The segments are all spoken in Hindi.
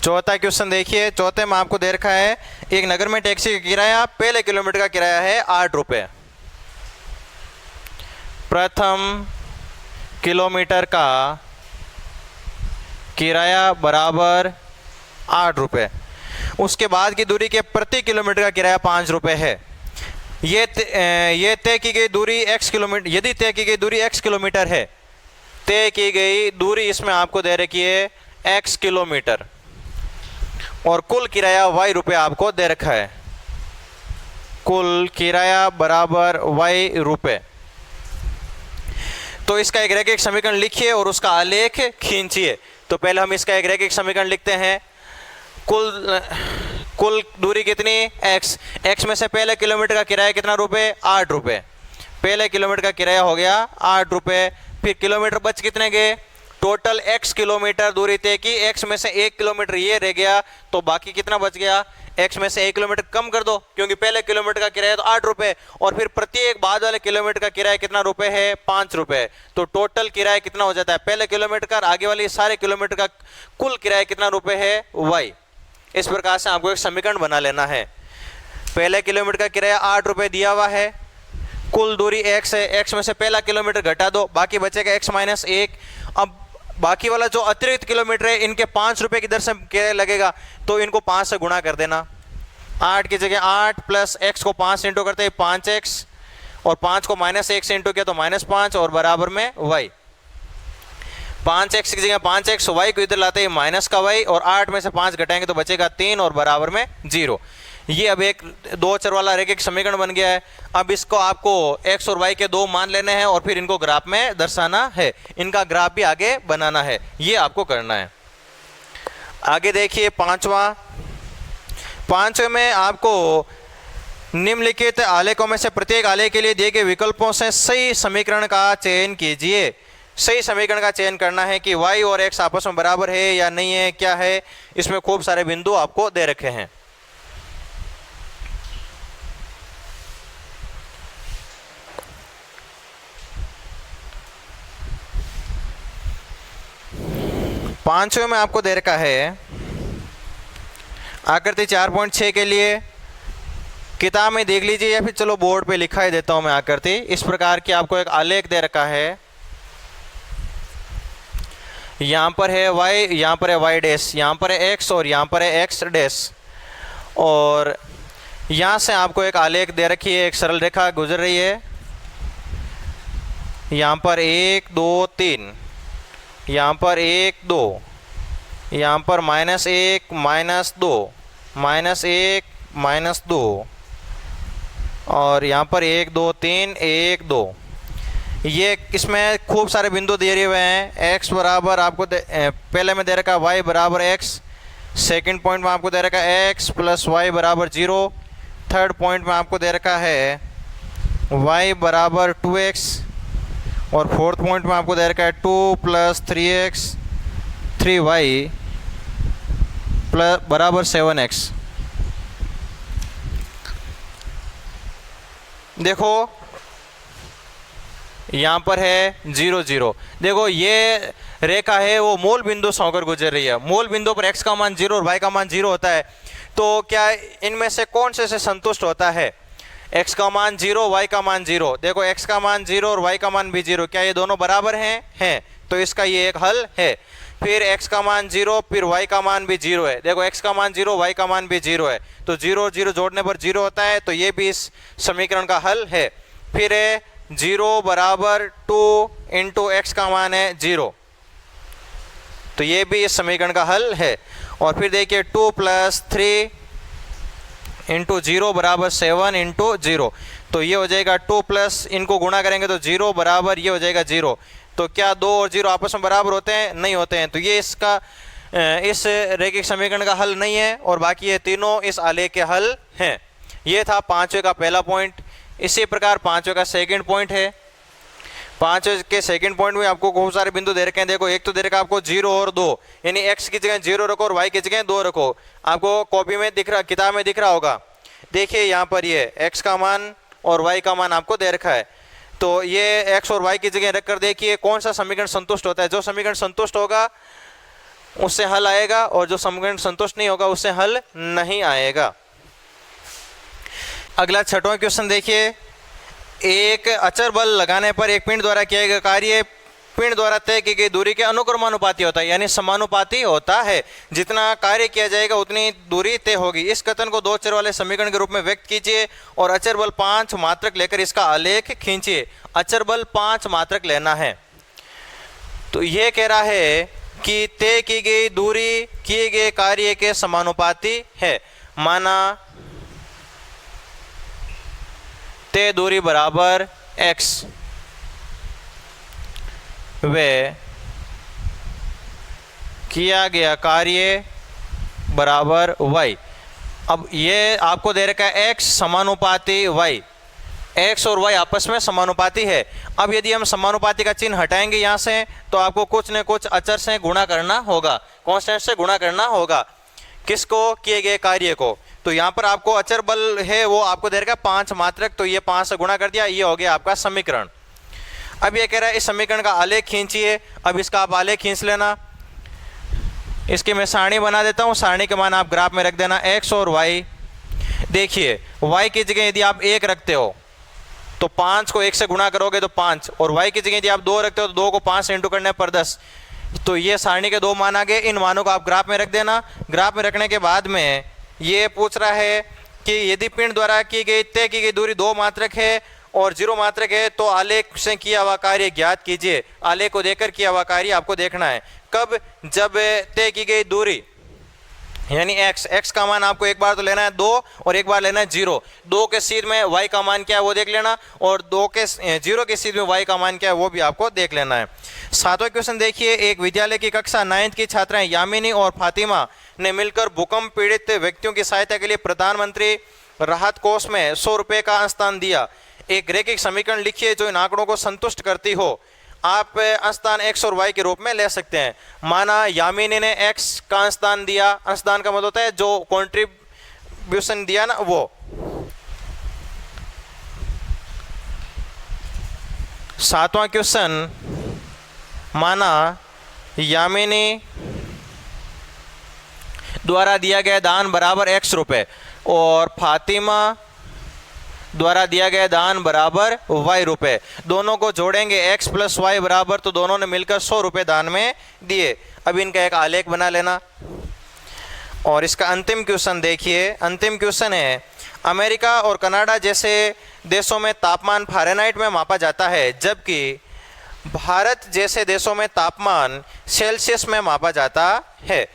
चौथा क्वेश्चन देखिए, चौथे में आपको दे रखा है एक नगर में टैक्सी का किराया पहले किलोमीटर का किराया है 8 रुपये, प्रथम किलोमीटर का किराया बराबर 8 रुपये, उसके बाद की दूरी के प्रति किलोमीटर का किराया 5 रुपये है। ये तय की गई दूरी x किलोमीटर, यदि तय की गई दूरी x किलोमीटर है, तय की गई दूरी इसमें आपको दे रखी है x किलोमीटर और कुल किराया y रुपये आपको दे रखा है, कुल किराया बराबर y रुपये। तो इसका एक रैखिक समीकरण लिखिए और उसका आलेख खींचिए। तो पहले हम इसका एक रैखिक समीकरण लिखते हैं। कुल दूरी कितनी x में से पहले किलोमीटर का किराया कितना रुपए 8 रुपये, पहले किलोमीटर का किराया हो गया 8 रुपये, फिर किलोमीटर बच कितने गए, टोटल x किलोमीटर दूरी तय की, x में से 1 किलोमीटर ये रह गया, तो बाकी कितना बच गया, x में से 1 किलोमीटर कम कर दो क्योंकि पहले किलोमीटर का किराया तो 8 रुपये और फिर प्रत्येक बाद वाले किलोमीटर का किराया कितना रुपए है 5 रुपये, तो टोटल किराया कितना हो जाता है पहले किलोमीटर का, आगे वाले सारे किलोमीटर का कुल किराया कितना रुपए है y। इस प्रकार से आपको एक समीकरण बना लेना है। पहले किलोमीटर का किराया 8 रुपये दिया हुआ है, कुल दूरी x है, x में से पहला किलोमीटर घटा दो, बाकी बचेगा x माइनस 1। अब बाकी वाला जो अतिरिक्त किलोमीटर है इनके 5 रुपये की दर से किराया लगेगा, तो इनको 5 से गुणा कर देना। 8 की जगह 8 प्लस x को 5 इंटू करते हैं 5x और 5 को माइनस 1 से इंटू किया तो -5 और बराबर में y। 5x की जगह 5x, y को इधर लाते हैं माइनस का y और 8 में से 5 घटाएंगे तो बचेगा 3 और बराबर में 0। ये अब एक दो चर वाला रैखिक समीकरण बन गया है। अब इसको आपको x और y के दो मान लेने हैं और फिर इनको ग्राफ में दर्शाना है, इनका ग्राफ भी आगे बनाना है, ये आपको करना है। आगे देखिए पांचवें में आपको निम्नलिखित आलेखों में से प्रत्येक आलेख के लिए दिए गए विकल्पों से सही समीकरण का चयन कीजिए। सही समीकरण का चयन करना है कि y और x आपस में बराबर है या नहीं है, क्या है, इसमें खूब सारे बिंदु आपको दे रखे हैं। पांचवें में आपको दे रखा है आकृति 4.6 के लिए, किताब में देख लीजिए या फिर चलो बोर्ड पे लिखा ही देता हूं मैं आकृति। इस प्रकार की आपको एक आलेख दे रखा है, यहाँ पर है y, यहाँ पर है y डैश, यहाँ पर है x और यहाँ पर है x डैश, और यहाँ से आपको एक आलेख दे रखी है, एक सरल रेखा गुजर रही है, यहाँ पर 1 2 3, यहाँ पर 1 2, यहाँ पर -1 -2 -1 -2 और यहाँ पर 1 2 3 1 2। ये इसमें खूब सारे बिंदु दिए हुए हैं। x बराबर आपको पहले में दे रखा है y बराबर x, सेकंड पॉइंट में आपको दे रखा है x प्लस y बराबर 0, थर्ड पॉइंट में आपको दे रखा है y बराबर 2x और फोर्थ पॉइंट में आपको दे रखा है 2 प्लस 3x 3y प्लस बराबर 7x। देखो यहाँ पर है 0 0। देखो ये रेखा है वो मूल बिंदु से होकर गुजर रही है, मूल बिंदु पर x का मान 0 और y का मान 0 होता है, तो क्या इनमें से कौन से संतुष्ट होता है, x का मान 0 y का मान 0। देखो x का मान 0 और y का मान भी 0, क्या ये दोनों बराबर हैं? तो इसका ये एक हल है। फिर x का मान 0 फिर y का मान भी 0 है। देखो x का मान 0 y का मान भी 0 है, तो 0 और 0 जोड़ने पर 0 होता है, तो ये भी इस समीकरण का हल है। फिर 0 बराबर 2 इंटू x का मान है 0, तो ये भी इस समीकरण का हल है। और फिर देखिए 2 प्लस 3 इंटू 0 बराबर 7 इंटू 0, तो ये हो जाएगा 2 प्लस, इनको गुणा करेंगे तो 0 बराबर ये हो जाएगा 0। तो क्या 2 और 0 आपस में बराबर होते हैं? नहीं होते हैं, तो ये इसका इस रैखिक समीकरण का हल नहीं है और बाकी ये तीनों इस आलेख के हल हैं। ये था पांचवे का पहला पॉइंट। इसी प्रकार पांचवे का सेकंड पॉइंट है। पांचवे के सेकंड पॉइंट में आपको बहुत सारे बिंदु दे रखे हैं। देखो एक तो दे रखा आपको 0 और 2, यानी x की जगह 0 रखो और y की जगह 2 रखो। आपको कॉपी में दिख रहा, किताब में दिख रहा होगा। देखिए यहाँ पर ये x का मान और y का मान आपको दे रखा है, तो ये x और y की जगह रख कर देखिए कौन सा समीकरण संतुष्ट होता है। जो समीकरण संतुष्ट होगा उससे हल आएगा, और जो समीकरण संतुष्ट नहीं होगा उससे हल नहीं आएगा। अगला छठवां क्वेश्चन देखिए, एक अचर बल लगाने पर एक पिंड द्वारा किया गया कार्य पिंड द्वारा तय की गई दूरी के अनुक्रमानुपाती होता है, यानी समानुपाती होता है। जितना कार्य किया जाएगा उतनी दूरी तय होगी। इस कथन को दो चर वाले समीकरण के रूप में व्यक्त कीजिए और अचर बल 5 मात्रक लेकर इसका आलेख खींचिए। अचर बल 5 मात्रक लेना है, तो यह कह रहा है कि तय की गई दूरी किए गए कार्य के समानुपाती है। माना तय दूरी बराबर x व किया गया कार्य बराबर y। अब ये आपको दे रखा है x समानुपाती y, x और y आपस में समानुपाती है। अब यदि हम समानुपाती का चिन्ह हटाएंगे यहाँ से, तो आपको कुछ न कुछ अचर से गुणा करना होगा, कांस्टेंट से गुणा करना होगा। किसको? किए गए कार्य को। तो यहाँ पर आपको अचर बल है वो आपको दे रखा है 5 मात्रक, तो ये 5 से गुणा कर दिया, ये हो गया आपका समीकरण। अब ये कह रहा है इस समीकरण का आलेख खींचिए। अब इसका आप आलेख खींच लेना। इसकी मैं सारणी बना देता हूँ, सारणी के मान आप ग्राफ में रख देना x और y। देखिए y की जगह यदि आप 1 रखते हो तो 5 को 1 से गुणा करोगे तो 5, और y की जगह यदि आप 2 रखते हो तो 2 को 5 से इंटू करने पर 10। तो ये सारणी के 2 मान आ गए। इन मानों को आप ग्राफ में रख देना। ग्राफ में रखने के बाद में ये पूछ रहा है कि यदि पिंड द्वारा की गई तय की गई दूरी 2 मात्रक है और 0 मात्रक है तो आलेख से किया हुआ कार्य ज्ञात कीजिए। आलेख को देकर किया हुआ कार्य आपको देखना है। कब? जब तय की गई दूरी यानी x का मान आपको एक बार तो लेना है 2 और एक बार लेना है 0। 2 के सीध में y का मान क्या है वो देख लेना, और 0 के सीध में y का मान क्या है वो भी आपको देख लेना है। 7वां क्वेश्चन देखिए, एक विद्यालय की कक्षा 9th की छात्राएं यामिनी और फातिमा ने मिलकर भूकंप पीड़ित व्यक्तियों की सहायता के लिए प्रधानमंत्री राहत कोष में 100 रुपये का अंशदान दिया। एक रैखिक समीकरण लिखिए जो इन आंकड़ों को संतुष्ट करती हो। आप अंशदान x और y के रूप में ले सकते हैं। माना यामिनी ने x का अंशदान दिया, अंशदान का मतलब होता है जो कंट्रीब्यूशन दिया ना वो। 7वां क्वेश्चन, माना यामिनी द्वारा दिया गया दान बराबर x रुपए और फातिमा द्वारा दिया गया दान बराबर y रुपए। दोनों को जोड़ेंगे x प्लस y बराबर, तो दोनों ने मिलकर 100 रुपये दान में दिए। अब इनका एक आलेख बना लेना। और इसका अंतिम क्वेश्चन देखिए। अंतिम क्वेश्चन है, अमेरिका और कनाडा जैसे देशों में तापमान फ़ारेनहाइट में मापा जाता है, जबकि भारत जैसे देशों में तापमान सेल्सियस में मापा जाता है।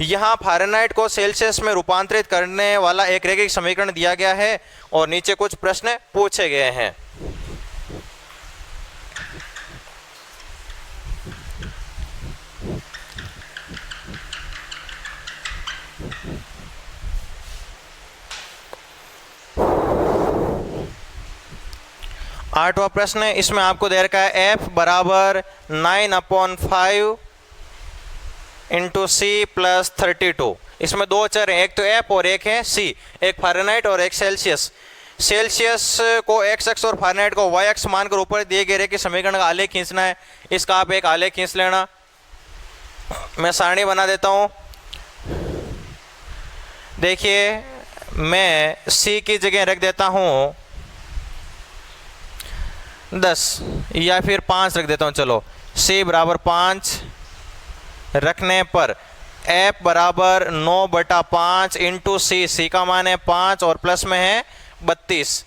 यहाँ फ़ारेनहाइट को सेल्सियस में रूपांतरित करने वाला एक रैखिक समीकरण दिया गया है और नीचे कुछ प्रश्न पूछे गए हैं। आठवां प्रश्न है, इसमें आपको दे रखा है f बराबर 9/5 इंटू सी प्लस 32। इसमें 2 चर हैं, एक तो f और एक है c, एक फ़ारेनहाइट और एक सेल्सियस। सेल्सियस को x और फ़ारेनहाइट को y मानकर ऊपर दिए गए कि समीकरण का आलेख खींचना है। इसका आप एक आलेख खींच लेना। मैं सारणी बना देता हूँ। देखिए मैं c की जगह रख देता हूँ 10 या फिर 5 रख देता हूँ। चलो c बराबर 5 रखने पर f बराबर 9/5 इंटू सी का मान है 5 और प्लस में है 32,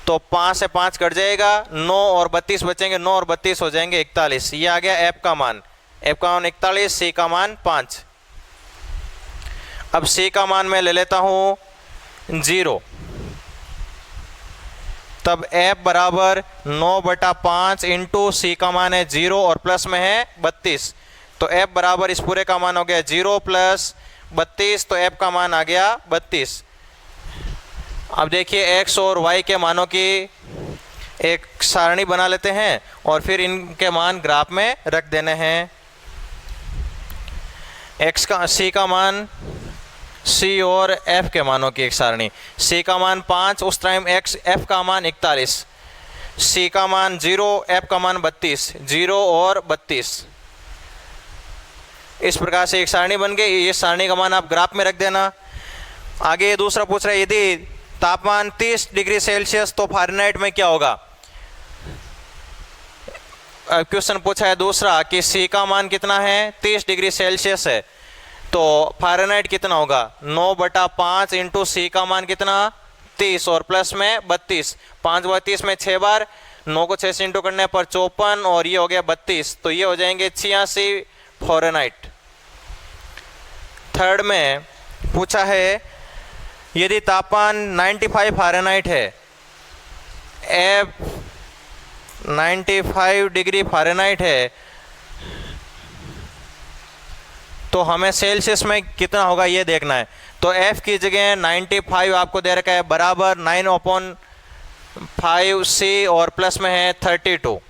तो 5 से 5 कट जाएगा, 9 और 32 बचेंगे, 9 और 32 हो जाएंगे 41। ये आ गया f का मान 41, सी का मान 5। अब c का मान मैं ले लेता हूँ 0, तब f बराबर 9/5 इंटू सी का मान है 0 और प्लस में है 32, तो f बराबर इस पूरे का मान हो गया 0 प्लस 32, तो f का मान आ गया 32। अब देखिए x और y के मानों की एक सारणी बना लेते हैं और फिर इनके मान ग्राफ में रख देने हैं। c का मान c और f के मानों की एक सारणी। c का मान 5, उस टाइम f का मान 41, c का मान 0, f का मान 32, 0 और 32। इस प्रकार से एक सारणी बन गई। ये सारणी का मान आप ग्राफ में रख देना। आगे दूसरा पूछ रहा है, यदि तापमान 30 डिग्री सेल्सियस तो फ़ारेनहाइट में क्या होगा। क्वेश्चन पूछा है दूसरा कि सी का मान कितना है, 30 डिग्री सेल्सियस है, तो फ़ारेनहाइट कितना होगा। 9/5 इंटू सी का मान कितना 30 और प्लस में 32, 5/32 में 6 बार, 9 को 6 से इंटू करने पर 54 और ये हो गया 32, तो ये हो जाएंगे 86 फ़ारेनहाइट। थर्ड में पूछा है, यदि तापमान 95 फ़ारेनहाइट है, एफ 95 डिग्री फ़ारेनहाइट है, तो हमें सेल्सियस में कितना होगा ये देखना है। तो एफ की जगह 95 आपको दे रखा है बराबर 9/5 सी और प्लस में है 32,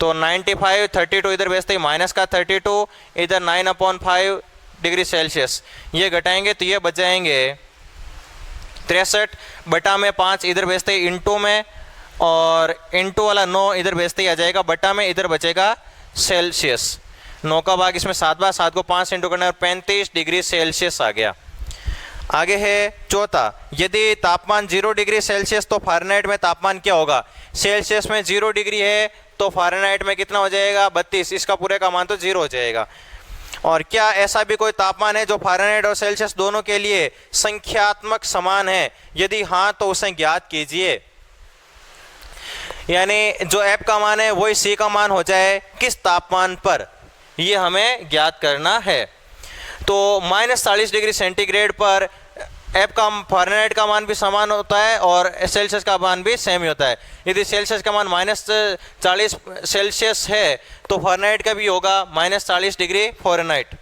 तो 95 32 इधर भेजते ही माइनस का 32, इधर 9/5 डिग्री सेल्सियस, ये घटाएंगे तो ये बच जाएंगे 63 बटा में 5 इधर भेजते ही इंटू में, और इंटू वाला 9 इधर भेजते ही आ जाएगा बटा में, इधर बचेगा सेल्सियस। 9 का भाग इसमें 7 बार, 7 को 5 से इंटू करना और 35 डिग्री सेल्सियस आ गया। आगे है चौथा, यदि तापमान 0 डिग्री सेल्सियस तो फ़ारेनहाइट में तापमान क्या होगा। सेल्सियस में 0 डिग्री है तो फ़ारेनहाइट में कितना हो जाएगा 32, इसका पूरे का मान तो 0 हो जाएगा। और क्या ऐसा भी कोई तापमान है जो फ़ारेनहाइट और सेल्सियस दोनों के लिए संख्यात्मक समान है, यदि हाँ तो उसे ज्ञात कीजिए। यानी जो एफ का मान है वही सी का मान हो जाए किस तापमान पर, ये हमें ज्ञात करना है। तो -40 डिग्री सेंटीग्रेड पर एफ का फ़ारेनहाइट का मान भी समान होता है और सेल्सियस का मान भी सेम ही होता है। यदि सेल्सियस का मान -40 सेल्सियस है तो फ़ारेनहाइट का भी होगा -40 डिग्री फ़ारेनहाइट।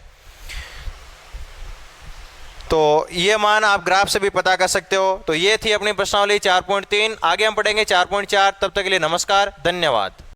तो ये मान आप ग्राफ से भी पता कर सकते हो। तो ये थी अपनी प्रश्नावली 4.3। आगे हम पढ़ेंगे 4.4। तब तक के लिए नमस्कार, धन्यवाद।